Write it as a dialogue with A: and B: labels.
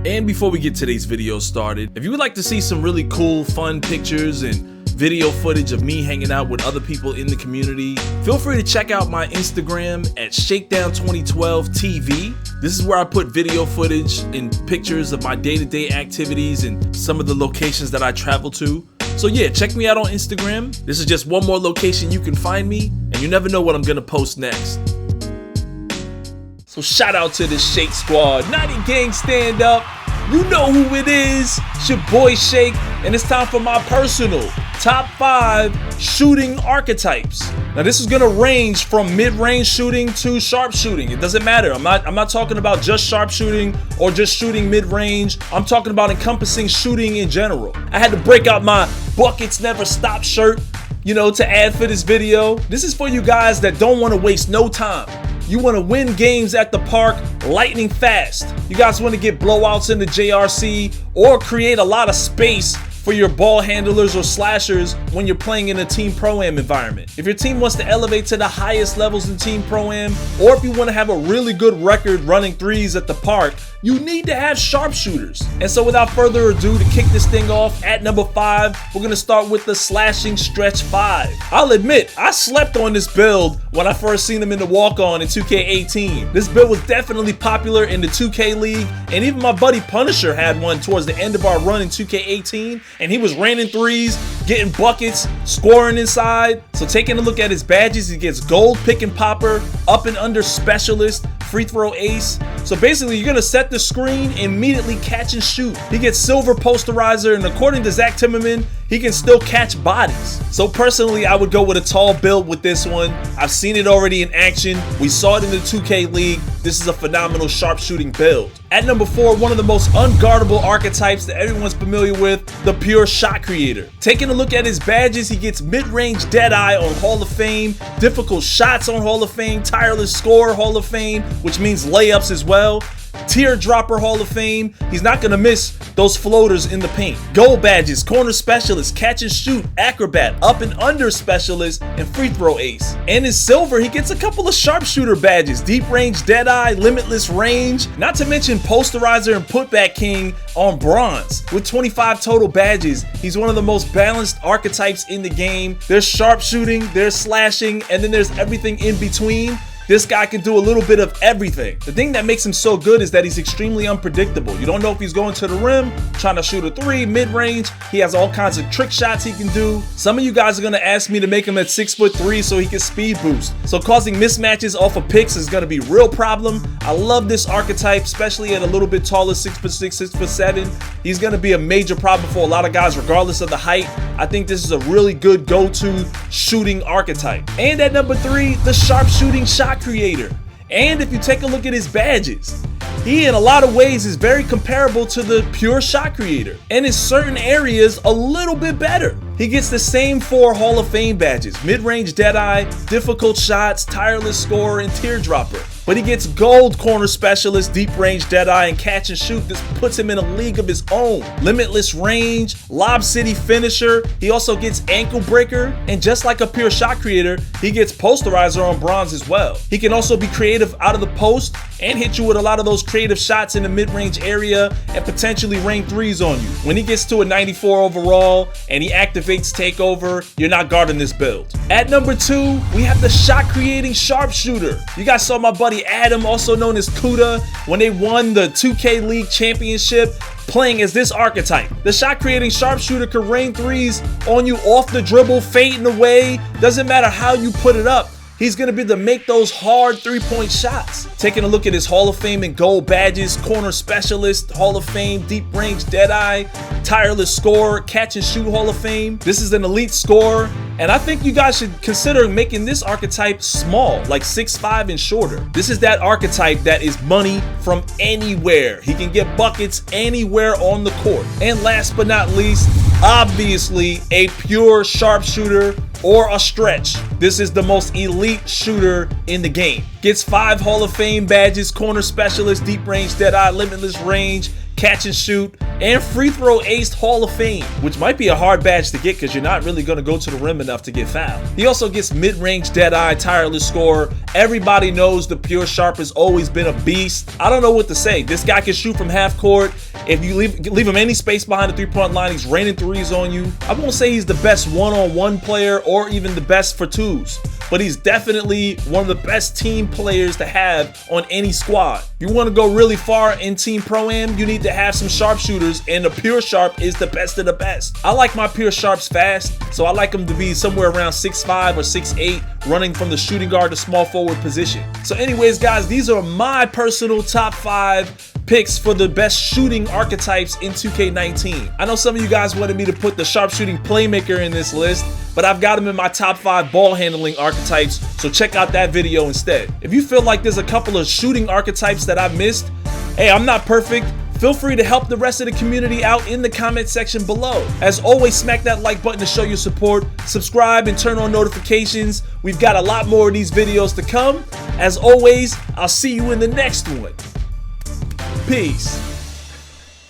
A: And before we get today's video started, if you would like to see some really cool, fun pictures and video footage of me hanging out with other people in the community, feel free to check out my Instagram at ShakeDown2012TV. This is where I put video footage and pictures of my day-to-day activities and some of the locations that I travel to. So yeah, check me out on Instagram. This is just one more location you can find me, and you never know what I'm gonna post next. So shout out to the Shake Squad, 90 Gang Stand Up. You know who it is. It's your boy Shake, and it's time for my personal top 5 shooting archetypes. Now this is gonna range from mid-range shooting to sharpshooting. It doesn't matter. I'm not talking about just sharpshooting or just shooting mid-range. I'm talking about encompassing shooting in general. I had to break out my buckets never stop shirt, to add for this video. This is for you guys that don't want to waste no time. You want to win games at the park lightning fast. You guys want to get blowouts in the JRC or create a lot of space for your ball handlers or slashers when you're playing in a Team Pro-Am environment. If your team wants to elevate to the highest levels in Team Pro-Am, or if you want to have a really good record running threes at the park, you need to have sharpshooters. And so without further ado, to kick this thing off, at number 5, we're gonna start with the slashing stretch 5. I'll admit, I slept on this build when I first seen him in the walk-on in 2K18. This build was definitely popular in the 2K League, and even my buddy Punisher had one towards the end of our run in 2K18, and he was raining threes, getting buckets, scoring inside. So taking a look at his badges, he gets gold pick and popper, up and under specialist, free throw ace. So basically you're gonna set the screen, immediately catch and shoot. He gets silver posterizer, and according to Zach Timmerman, he can still catch bodies. So personally, I would go with a tall build with this one. I've seen it already in action. We saw it in the 2K League. This is a phenomenal sharpshooting build. At number 4, one of the most unguardable archetypes that everyone's familiar with, the pure shot creator. Taking a look at his badges, he gets mid-range Deadeye on Hall of Fame, difficult shots on Hall of Fame, tireless score Hall of Fame, which means layups as well. Teardropper Hall of Fame. He's not gonna miss those floaters in the paint. Gold badges, corner specialist, catch and shoot, acrobat, up and under specialist, and free throw ace. And in silver, he gets a couple of sharpshooter badges, deep range Deadeye, limitless range, not to mention posterizer and putback king on bronze. With 25 total badges, he's one of the most balanced archetypes in the game. There's sharpshooting, there's slashing, and then there's everything in between. This guy can do a little bit of everything. The thing that makes him so good is that he's extremely unpredictable. You don't know if he's going to the rim, trying to shoot a 3, mid-range. He has all kinds of trick shots he can do. Some of you guys are gonna ask me to make him at 6'3" so he can speed boost. So causing mismatches off of picks is gonna be a real problem. I love this archetype, especially at a little bit taller, 6'6", 6'7". He's gonna be a major problem for a lot of guys regardless of the height. I think this is a really good go-to shooting archetype. And at number 3, the sharpshooting shot creator. And if you take a look at his badges, he in a lot of ways is very comparable to the pure shot creator, and in certain areas a little bit better. He gets the same 4 Hall of Fame badges, mid-range Deadeye, difficult shots, tireless scorer, and teardropper. But he gets gold corner specialist, deep range Deadeye, and catch and shoot. This puts him in a league of his own. Limitless range, Lob City finisher. He also gets ankle breaker, and just like a pure shot creator, he gets posterizer on bronze as well. He can also be creative out of the post and hit you with a lot of those creative shots in the mid-range area and potentially rain threes on you. When he gets to a 94 overall and he activates takeover, you're not guarding this build. At number 2, we have the shot creating sharpshooter. You guys saw my buddy Adam, also known as Kuda, when they won the 2K League championship, playing as this archetype. The shot creating sharpshooter can rain threes on you off the dribble, fading away. Doesn't matter how you put it up. He's gonna be able to make those hard 3-point shots. Taking a look at his Hall of Fame and gold badges, corner specialist, Hall of Fame, deep range Deadeye, tireless scorer, catch and shoot Hall of Fame. This is an elite scorer, and I think you guys should consider making this archetype small, like 6'5" and shorter. This is that archetype that is money from anywhere. He can get buckets anywhere on the court. And last but not least, obviously a pure sharpshooter or a stretch. This is the most elite shooter in the game. Gets 5 Hall of Fame badges, corner specialist, deep range Deadeye, limitless range, catch and shoot, and free throw ace Hall of Fame, which might be a hard badge to get because you're not really going to go to the rim enough to get fouled. He also gets mid-range Deadeye, tireless scorer. Everybody knows the pure sharp has always been a beast. I don't know what to say. This guy can shoot from half court, If you leave him any space behind the three-point line, he's raining threes on you. I won't say he's the best one-on-one player or even the best for twos, but he's definitely one of the best team players to have on any squad. If you want to go really far in Team Pro-Am, you need to have some sharpshooters, and the pure sharp is the best of the best. I like my pure sharps fast, so I like them to be somewhere around 6'5" or 6'8", running from the shooting guard to small forward position. So anyways, guys, these are my personal top 5 picks for the best shooting archetypes in 2K19. I know some of you guys wanted me to put the sharpshooting playmaker in this list, but I've got him in my top 5 ball handling archetypes, so check out that video instead. If you feel like there's a couple of shooting archetypes that I missed, hey, I'm not perfect. Feel free to help the rest of the community out in the comment section below. As always, smack that like button to show your support, subscribe and turn on notifications. We've got a lot more of these videos to come. As always, I'll see you in the next one. Peace.